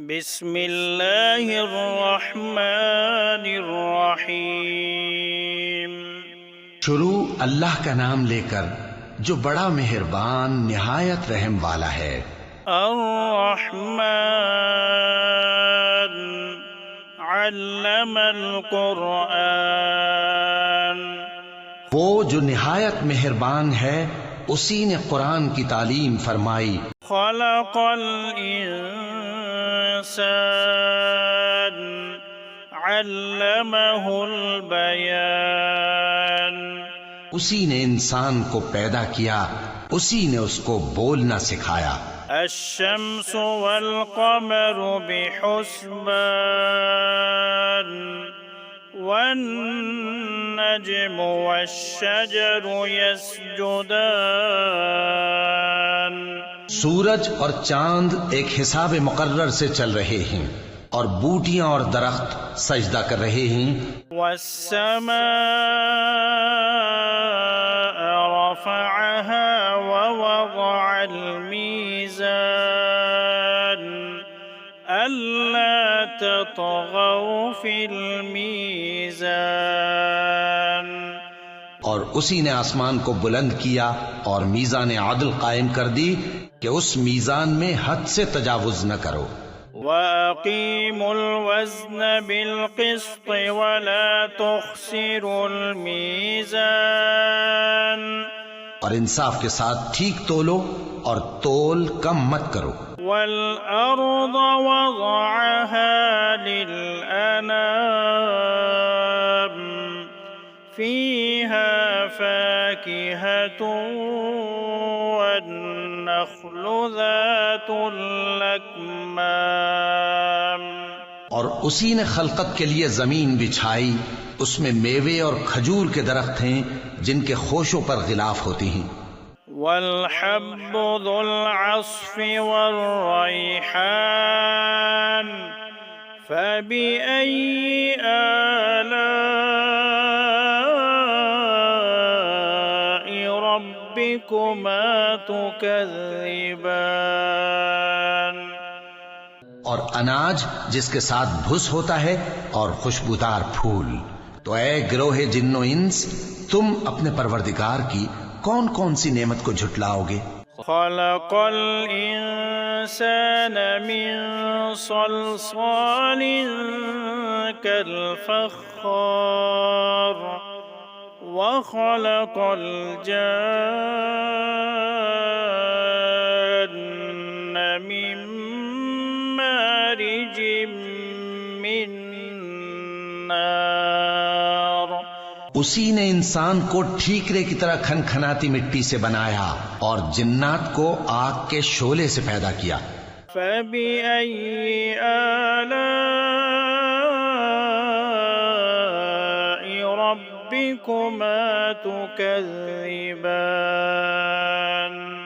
بسم اللہ الرحمن الرحیم۔ شروع اللہ کا نام لے کر جو بڑا مہربان نہایت رحم والا ہے۔ الرحمن علم القرآن۔ وہ جو نہایت مہربان ہے اسی نے قرآن کی تعلیم فرمائی۔ خلق الانسان علمہ البیان۔ اسی نے انسان کو پیدا کیا، اسی نے اس کو بولنا سکھایا۔ الشمس والقمر بحسبان والنجم والشجر يسجدان۔ سورج اور چاند ایک حساب مقرر سے چل رہے ہیں اور بوٹیاں اور درخت سجدہ کر رہے ہیں۔ والسماء رفعها ووضع الميزان ألا تطغوا في الميزان۔ اور اسی نے آسمان کو بلند کیا اور میزان عدل قائم کر دی کہ اس میزان میں حد سے تجاوز نہ کرو۔ وَأَقِيمُوا الْوَزْنَ بِالْقِسْطِ وَلَا تُخْسِرُوا الْمِيزَانَ۔ اور انصاف کے ساتھ ٹھیک تولو اور تول کم مت کرو۔ وَالْأَرْضَ وَضَعَهَا لِلْأَنَامِ فِيهَا فَاكِهَةٌ وَالنَّخْلُ ذَاتُ الْأَكْمَامِ۔ اور اسی نے خلقت کے لیے زمین بچھائی، اس میں میوے اور کھجور کے درخت ہیں جن کے خوشوں پر غلاف ہوتی ہیں۔ والحب ذو العصف والريحان فبأي آلاء ربكما تكذبان۔ اور اناج جس کے ساتھ بھس ہوتا ہے اور خوشبودار پھول۔ تو اے گروہ جن و انس، تم اپنے پروردگار کی کون کون سی نعمت کو جھٹلاؤ گے؟ خلق الانسان من صلصال كالفخار وخلق الجان من مارج من نار۔ اسی نے انسان کو ٹھیکرے کی طرح کھن کھناتی مٹی سے بنایا اور جنات کو آگ کے شعلے سے پیدا کیا۔ فَبِأَيِّ آلَاءِ رَبِّكُمَا تُكَذِّبَانِ۔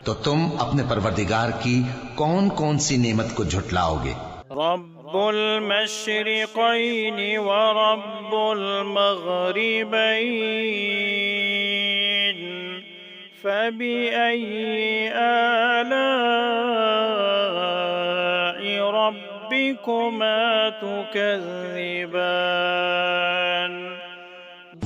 تو تم اپنے پروردگار کی کون کون سی نعمت کو جھٹلاؤ گے؟ رب المشرقین ورب المغربین فبأي آلاء ربكما تكذبان۔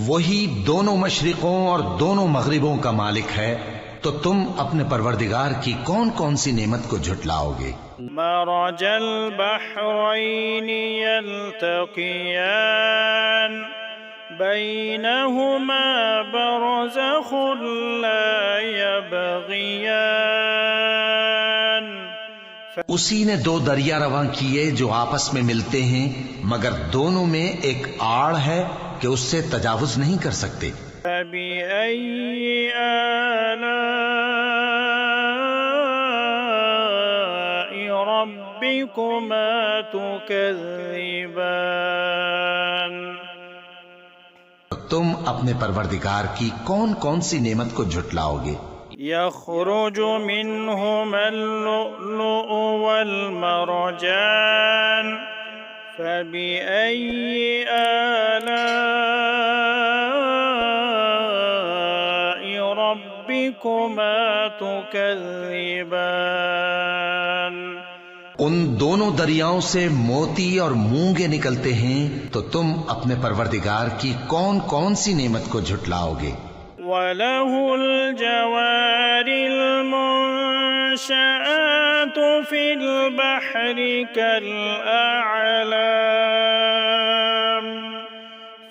وہی دونوں مشرقوں اور دونوں مغربوں کا مالک ہے، تو تم اپنے پروردگار کی کون کون سی نعمت کو جھٹلاؤ گے؟ مرج البحرین یلتقیان بینہما برزخ لا یبغیان۔ اسی نے دو دریا رواں کیے جو آپس میں ملتے ہیں، مگر دونوں میں ایک آڑ ہے کہ اس سے تجاوز نہیں کر سکتے۔ فَبِأَيِّ آلَاءِ رَبِّكُمَا تُكَذِّبَانِ۔ تم اپنے پروردگار کی کون کون سی نعمت کو جھٹلاؤ گے؟ يخرج منهما اللؤلؤ والمرجان فبأي آلاء ربكما تكذبان۔ ان دونوں دریاؤں سے موتی اور مونگے نکلتے ہیں، تو تم اپنے پروردگار کی کون کون سی نعمت کو جھٹلاؤ گے؟ وَلَهُ الْجَوَارِ الْمُنشَآتُ فِي الْبَحْرِ كَالْأَعْلَامِ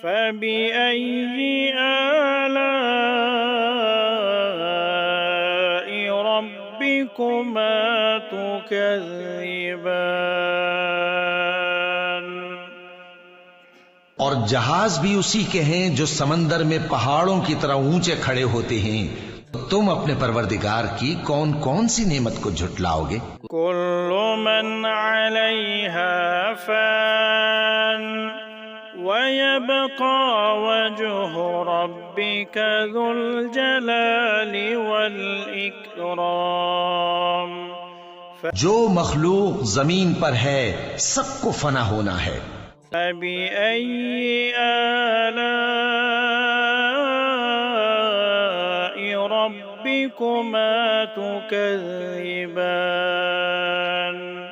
فَبِأَيِّ آلَاءِ رَبِّكُمَا تُكَذِّبَانِ۔ اور جہاز بھی اسی کے ہیں جو سمندر میں پہاڑوں کی طرح اونچے کھڑے ہوتے ہیں، تم اپنے پروردگار کی کون کون سی نعمت کو جھٹلاؤ گے؟ كل من عليها فان ويبقى وجه ربك ذو الجلال والإكرام۔ جو مخلوق زمین پر ہے سب کو فنا ہونا ہے، فبأي آلاء ربكما تكذبان۔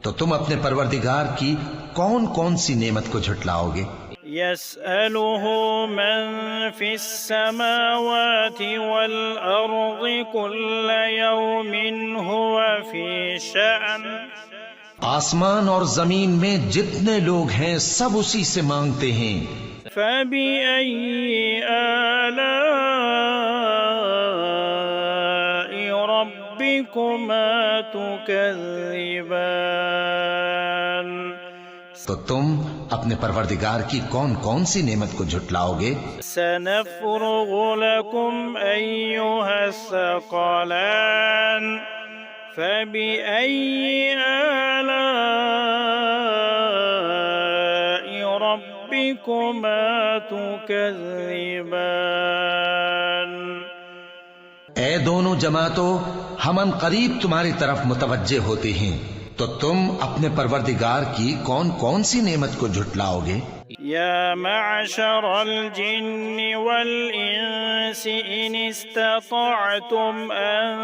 تو تم اپنے پروردگار کی کون کون سی نعمت کو جھٹلاؤ گے؟ يسأله من في السماوات والأرض كل يوم هو في شأن۔ آسمان اور زمین میں جتنے لوگ ہیں سب اسی سے مانگتے ہیں۔ فبأي آلاء ربكما تكذبان۔ تو تم اپنے پروردگار کی کون کون سی نعمت کو جھٹلاؤ گے؟ سنفرغ لكم أيها الثقلان فبأي آلاء ربكما تكذبان۔ اے دونوں جماعتوں، ہم ان قریب تمہاری طرف متوجہ ہوتے ہیں، تو تم اپنے پروردگار کی کون کون سی نعمت کو جھٹلاؤ گے؟ يا معشر الجن والإنس إن استطعتم أن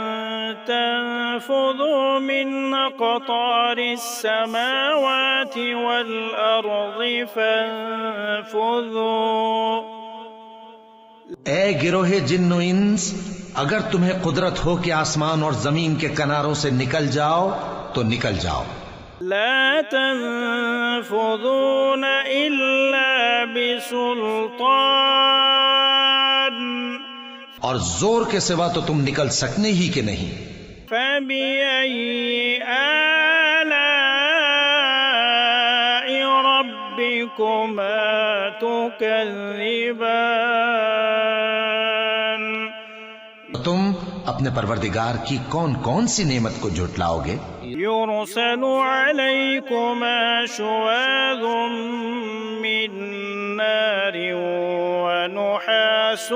تنفذوا من أقطار السماوات والأرض فانفذوا۔ اے گروہ جن و انس، اگر تمہیں قدرت ہو کہ آسمان اور زمین کے کناروں سے نکل جاؤ تو نکل جاؤ۔ لا تنفذون إلا بسلطان۔ اور زور کے سوا تو تم نکل سکنے ہی کہ نہیں۔ فبأي آلاء ربكما تكذبان۔ تم اپنے پروردگار کی کون کون سی نعمت کو جھٹلاؤ گے؟ يرسل عليكما شواظ من نار ونحاس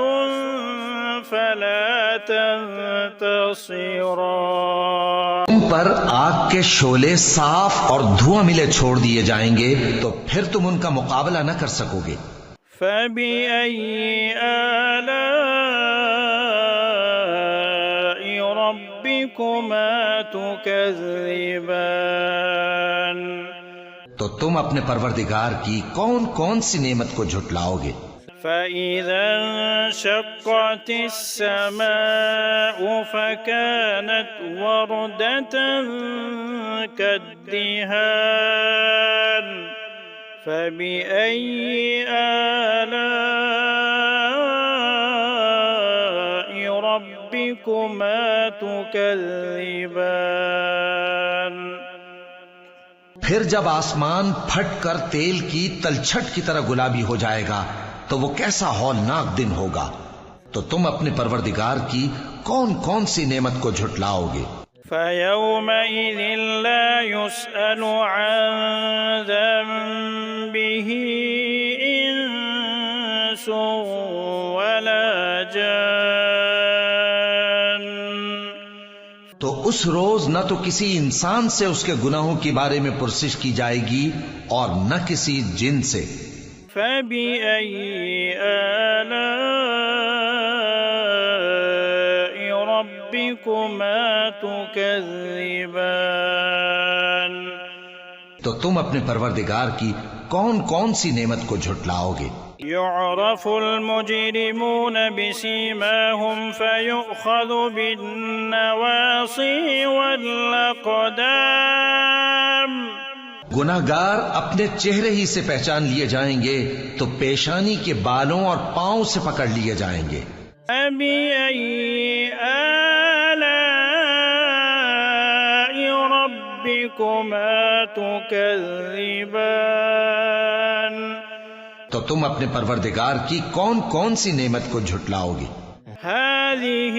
فلا تنتصران۔ تم پر آگ کے شعلے صاف اور دھواں ملے چھوڑ دیے جائیں گے، تو پھر تم ان کا مقابلہ نہ کر سکو گے۔ فبأي آلاء ربكما تكذبان۔ تو تم اپنے پروردگار کی کون کون سی نعمت کو جھٹلاؤ گے؟ فإذا انشقت السماء فكانت وردة كالدهان فبأي آلاء ربكما تكذبان۔ پھر جب آسمان پھٹ کر تیل کی تلچھٹ کی طرح گلابی ہو جائے گا تو وہ کیسا ہولناک دن ہوگا، تو تم اپنے پروردگار کی کون کون سی نعمت کو جھٹلاؤ گے؟ فيومئذ لا يسأل عن ذنبه إنس ولا جان۔ تو اس روز نہ تو کسی انسان سے اس کے گناہوں کے بارے میں پرسش کی جائے گی اور نہ کسی جن سے۔ فبأي آلاء ربكما ربكما تكذبان تو تم اپنے پروردگار کی کون کون سی نعمت کو جھٹلاؤ گے؟ يعرف المجرمون بسيماهم فيؤخذ بالنواصي والأقدام گناہگار اپنے چہرے ہی سے پہچان لیے جائیں گے تو پیشانی کے بالوں اور پاؤں سے پکڑ لیے جائیں گے۔ فبأي آلاء ربكما تكذبان تو تم اپنے پروردگار کی کون کون سی نعمت کو جھٹلاؤ گے؟ هذه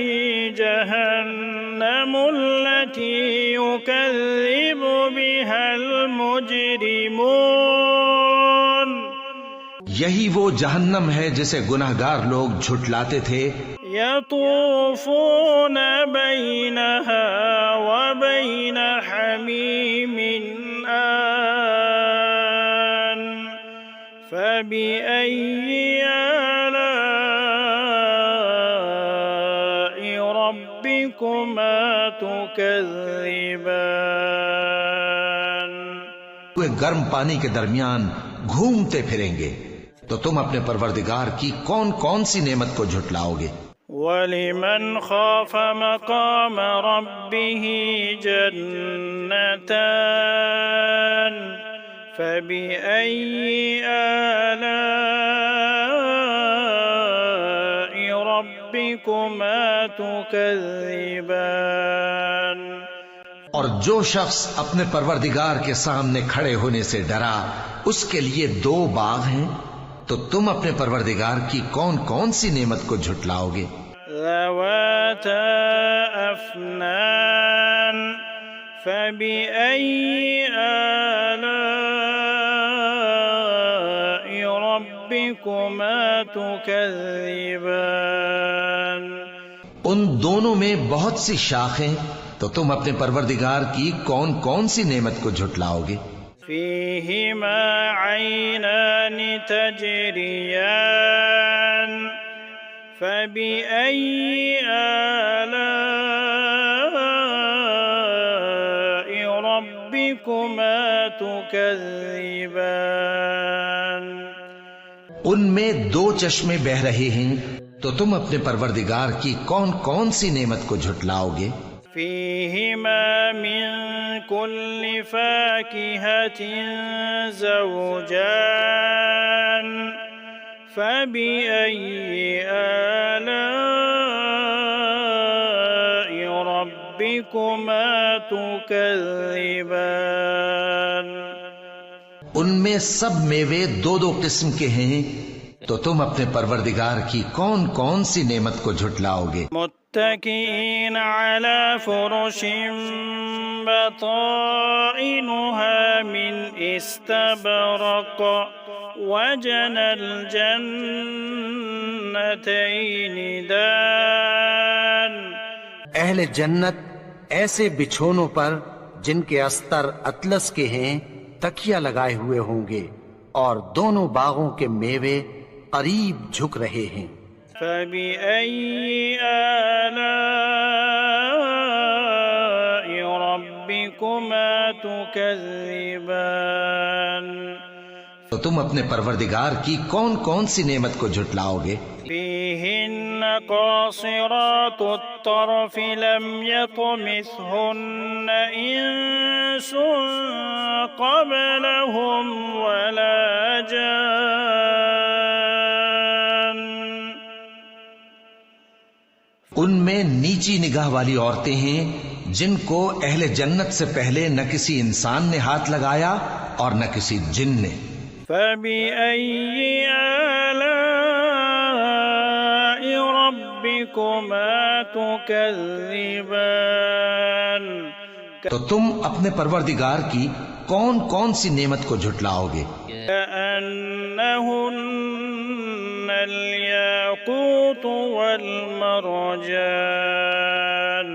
جهنم التي يكذب بها المجرمون یہی وہ جہنم ہے جسے گناہگار لوگ جھٹلاتے تھے۔ يطوفون بينها وبين حميم آن فبأي آلاء ربكما تكذبان وہ گرم پانی کے درمیان گھومتے پھریں گے، تو تم اپنے پروردگار کی کون کون سی نعمت کو جھٹلاؤ گے؟ وَلِمَنْ خَافَ مَقَامَ رَبِّهِ جَنَّتَانِ فَبِأَيِّ آلَاءِ رَبِّكُمَا تُكَذِّبَانِ اور جو شخص اپنے پروردگار کے سامنے کھڑے ہونے سے ڈرا اس کے لیے دو باغ ہیں، تو تم اپنے پروردگار کی کون کون سی نعمت کو جھٹلاؤ گے؟ ذواتا افنان فبأي آلاء ربكما تكذبان ان دونوں میں بہت سی شاخیں، تو تم اپنے پروردگار کی کون کون سی نعمت کو جھٹلاؤ گے؟ فيهما عينان تجريان فبأي آلاء ربكما تكذبان ان میں دو چشمے بہ رہے ہیں، تو تم اپنے پروردگار کی کون کون سی نعمت کو جھٹلاؤ گے؟ فيهما من كل فاكهة زوجان فبأي آلاء ربكما تكذبان ان میں سب میوے دو دو قسم کے ہیں، تو تم اپنے پروردگار کی کون کون سی نعمت کو جھٹلاؤ گے؟ متكئين على فرش بطائنها من استبرق وجنى الجنتين دان اہل جنت ایسے بچھونوں پر جن کے استر اطلس کے ہیں تکیہ لگائے ہوئے ہوں گے، اور دونوں باغوں کے میوے قریب جھک رہے ہیں۔ فبأي آلاء ربكما تكذبان تو تم اپنے پروردگار کی کون کون سی نعمت کو جھٹلاؤ گے؟ فيهن قاصرات الطرف لم يطمثهن إنس قبلهم ولا جان ان میں نیچی نگاہ والی عورتیں ہیں جن کو اہل جنت سے پہلے نہ کسی انسان نے ہاتھ لگایا اور نہ کسی جن نے۔ فبأي آلاء ربكما تكذبان تو تم اپنے پروردگار کی کون کون سی نعمت کو جھٹلاؤ گے؟ كأنهن الياقوت والمرجان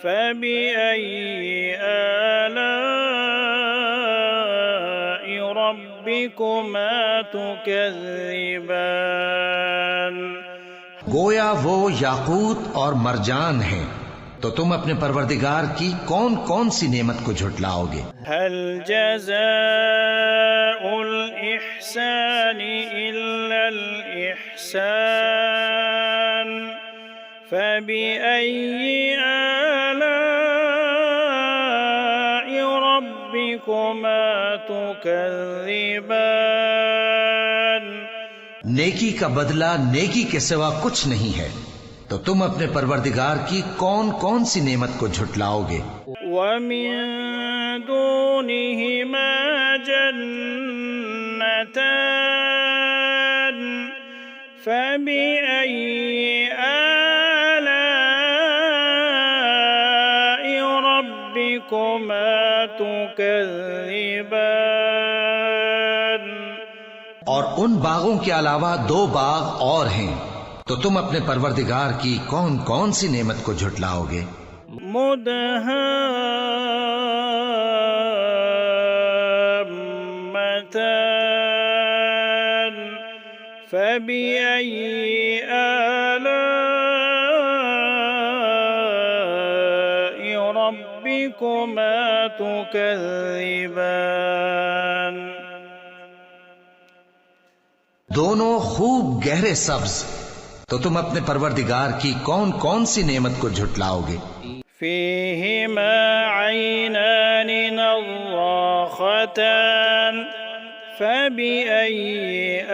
فبأي آلاء ربكما تكذبان گویا وہ یاقوت اور مرجان ہیں، تو تم اپنے پروردگار کی کون کون سی نعمت کو جھٹلاؤ گے؟ هل جزاء الإحسان إلا الإحسان فبأي آلاء ربكما تكذبان؟ نیکی کا بدلہ نیکی کے سوا کچھ نہیں ہے، تو تم اپنے پروردگار کی کون کون سی نعمت کو جھٹلاؤ گے؟ ومن دونهما جنتان فبأي آلاء ربكما تكذبان؟ اور ان باغوں کے علاوہ 2 باغ اور ہیں، تو تم اپنے پروردگار کی کون کون سی نعمت کو جھٹلاؤ گے؟ مدهامتان فبأي آلاء ربكما تكذبان؟ دونوں خوب گہرے سبز، تو تم اپنے پروردگار کی کون کون سی نعمت کو جھٹلاؤ گے؟ فيهما عينان نضاختان فبأي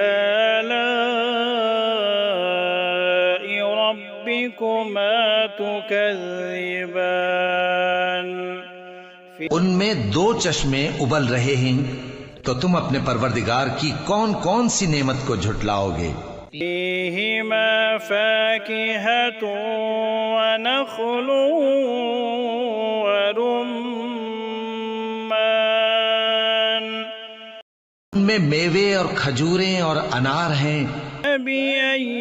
آلاء ربكما تكذبان؟ ان میں 2 چشمے ابل رہے ہیں، تو تم اپنے پروردگار کی کون کون سی نعمت کو جھٹلاؤ گے؟ فيهما فاكهة ونخل ورمان ان میں میوے اور کھجوریں اور انار ہیں، فبأي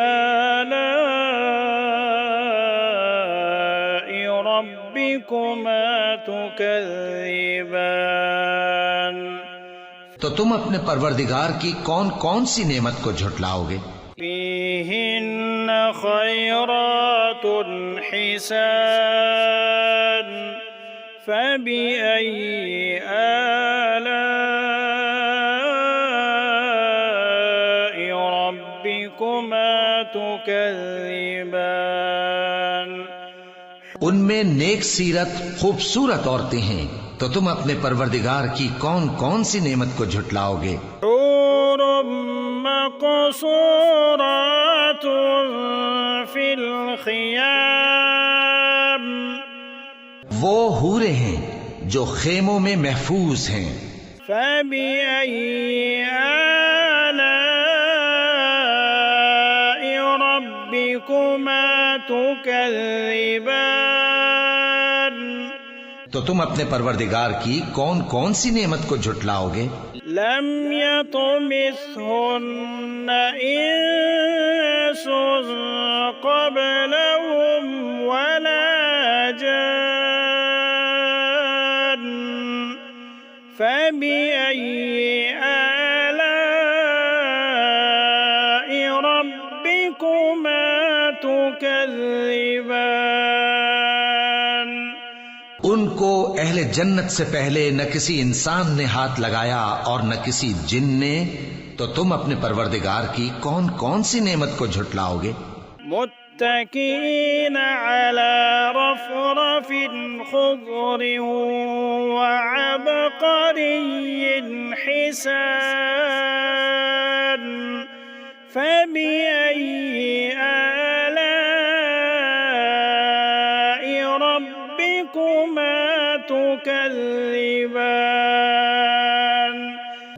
آلاء ربكما تكذبان؟ تو تم اپنے پروردگار کی کون کون سی نعمت کو جھٹلاؤ گے؟ فيهن خيرات حسان فبأي آلاء ربكما تكذبان؟ ان میں نیک سیرت خوبصورت عورتیں ہیں، تو تم اپنے پروردگار کی کون کون سی نعمت کو جھٹلاؤ گے؟ حور مقصورات في الخيام وہ حوریں ہیں جو خیموں میں محفوظ ہیں، فبأي آلاء ربكما تكذبان؟ تو تم اپنے پروردگار کی کون کون سی نعمت کو جھٹلاؤ گے؟ لم يطمثهن إنس قبلهم ولا جان فبأي آلاء ربكما تكذبان؟ ان کو اہل جنت سے پہلے نہ کسی انسان نے ہاتھ لگایا اور نہ کسی جن نے، تو تم اپنے پروردگار کی کون کون سی نعمت کو جھٹلاؤ گے؟ متكئين على رفرف خضر وعبقري حسان فبأي آلاء ربكما تكذبان؟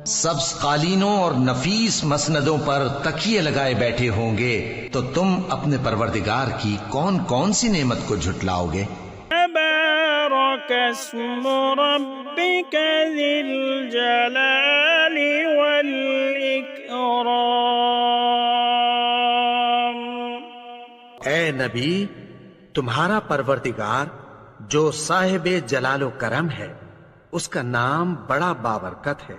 سبز قالینوں اور نفیس مسندوں پر تکیے لگائے بیٹھے ہوں گے، تو تم اپنے پروردگار کی کون کون سی نعمت کو جھٹلاؤ گے؟ تبارك اسم ربك ذي الجلال والإكرام؟ اے نبی، تمہارا پروردگار جو صاحب جلال و کرم ہے، اس کا نام بڑا بابرکت ہے۔